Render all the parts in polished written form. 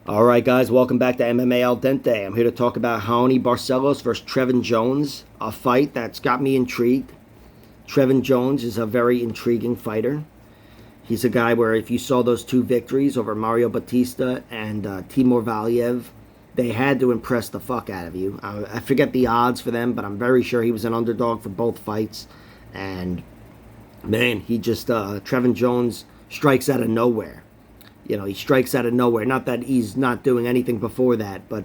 All right, guys, welcome back to MMA Al Dente. I'm here to talk about Raoni Barcelos versus Trevin Jones, a fight that's got me intrigued. Trevin Jones is a very intriguing fighter. He's a guy where if you saw those two victories over Mario Batista and Timur Valiev, they had to impress the fuck out of you. I forget the odds for them, but I'm very sure he was an underdog for both fights. And, man, Trevin Jones strikes out of nowhere. You know, he strikes out of nowhere. Not that he's not doing anything before that, but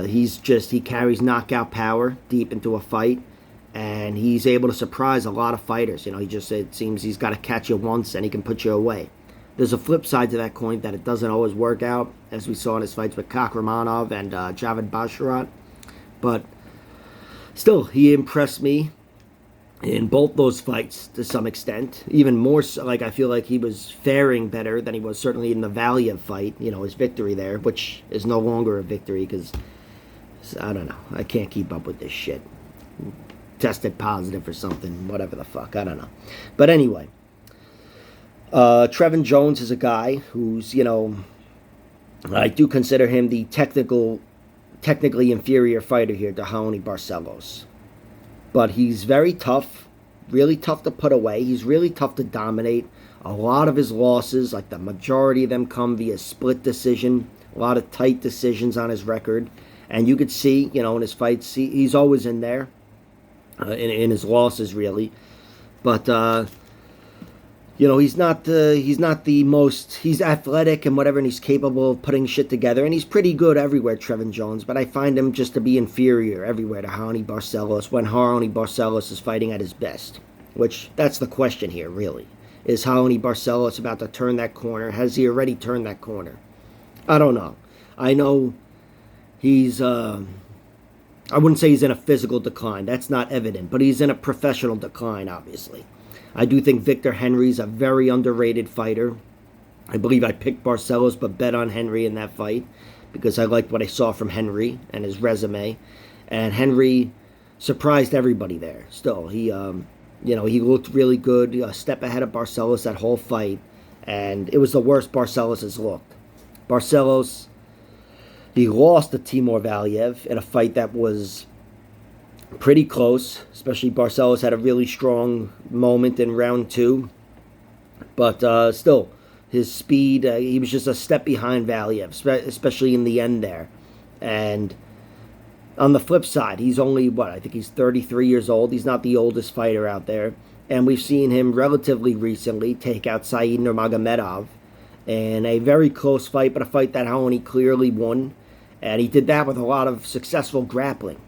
he carries knockout power deep into a fight, and he's able to surprise a lot of fighters. You know, it seems he's got to catch you once and he can put you away. There's a flip side to that coin that it doesn't always work out, as we saw in his fights with Kakhramonov and Javid Basharat. But still, he impressed me in both those fights to some extent. Even more so, like, I feel like he was faring better than he was certainly in the Valiev fight, you know, his victory there, which is no longer a victory because, I don't know, I can't keep up with this shit. Tested positive for something, whatever the fuck, I don't know. But anyway, Trevin Jones is a guy who's, you know, I do consider him the technically inferior fighter here to Raoni Barcelos. But he's very tough, really tough to put away. He's really tough to dominate. A lot of his losses, like the majority of them, come via split decision. A lot of tight decisions on his record. And you could see, you know, in his fights, he's always in there, in his losses, really. But, you know, he's not the most, he's athletic and whatever, and he's capable of putting shit together, and he's pretty good everywhere, Trevin Jones, but I find him just to be inferior everywhere to Raoni Barcelos when Raoni Barcelos is fighting at his best, which, that's the question here, really. Is Raoni Barcelos about to turn that corner? Has he already turned that corner? I don't know. I know he's, I wouldn't say he's in a physical decline, that's not evident, but he's in a professional decline, obviously. I do think Victor Henry's a very underrated fighter. I believe I picked Barcelos but bet on Henry in that fight because I liked what I saw from Henry and his resume. And Henry surprised everybody there. Still, he looked really good, a step ahead of Barcelos that whole fight. And it was the worst Barcelos has looked. Barcelos, he lost to Timur Valiev in a fight that was pretty close, especially Barcelos had a really strong moment in round 2. But still, his speed, he was just a step behind Valiev, especially in the end there. And on the flip side, he's only, I think he's 33 years old. He's not the oldest fighter out there. And we've seen him relatively recently take out Said Nurmagomedov in a very close fight, but a fight that Raoni clearly won. And he did that with a lot of successful grappling.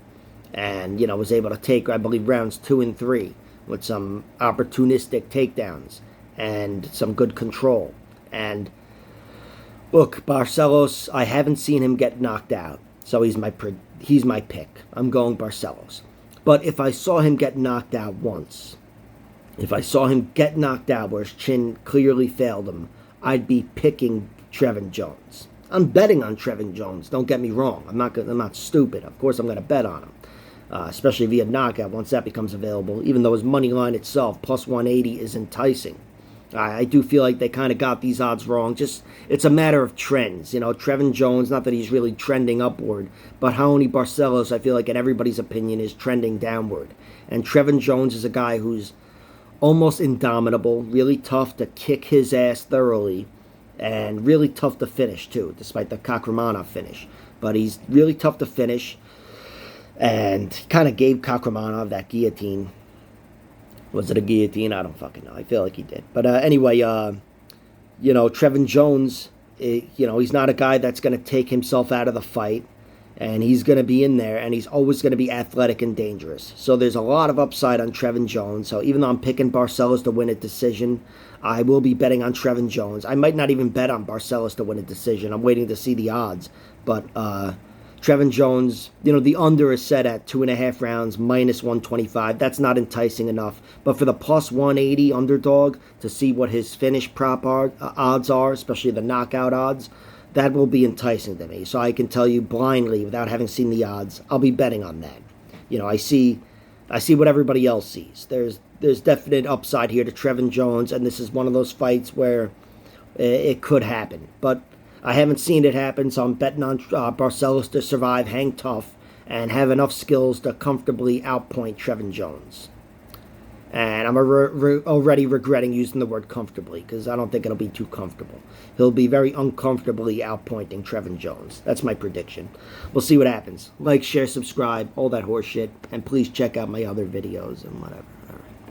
And, you know, was able to take, I believe, rounds 2 and 3 with some opportunistic takedowns and some good control. And, look, Barcelos, I haven't seen him get knocked out, so he's my pick. I'm going Barcelos. But if I saw him get knocked out once, if I saw him get knocked out where his chin clearly failed him, I'd be picking Trevin Jones. I'm betting on Trevin Jones, don't get me wrong. I'm not stupid. Of course I'm going to bet on him. Especially via knockout once that becomes available, even though his money line itself, plus 180, is enticing. I do feel like they kind of got these odds wrong. Just, it's a matter of trends. You know, Trevin Jones, not that he's really trending upward, but Raoni Barcelos, I feel like in everybody's opinion, is trending downward. And Trevin Jones is a guy who's almost indomitable, really tough to kick his ass thoroughly, and really tough to finish, too, despite the Kakhramonov finish. But he's really tough to finish. And he kind of gave Kakhramonov that guillotine. Was it a guillotine? I don't fucking know. I feel like he did. But anyway, you know, Trevin Jones, you know, he's not a guy that's going to take himself out of the fight. And he's going to be in there, and he's always going to be athletic and dangerous. So there's a lot of upside on Trevin Jones. So even though I'm picking Barcelos to win a decision, I will be betting on Trevin Jones. I might not even bet on Barcelos to win a decision. I'm waiting to see the odds. But Trevin Jones, you know, the under is set at 2.5 rounds, minus 125. That's not enticing enough. But for the plus 180 underdog to see what his finish prop odds are, especially the knockout odds, that will be enticing to me. So I can tell you blindly, without having seen the odds, I'll be betting on that. You know, I see what everybody else sees. There's definite upside here to Trevin Jones, and this is one of those fights where it could happen. But I haven't seen it happen, so I'm betting on Barcelos to survive, hang tough, and have enough skills to comfortably outpoint Trevin Jones. And I'm already regretting using the word comfortably, because I don't think it'll be too comfortable. He'll be very uncomfortably outpointing Trevin Jones. That's my prediction. We'll see what happens. Like, share, subscribe, all that horse shit. And please check out my other videos and whatever.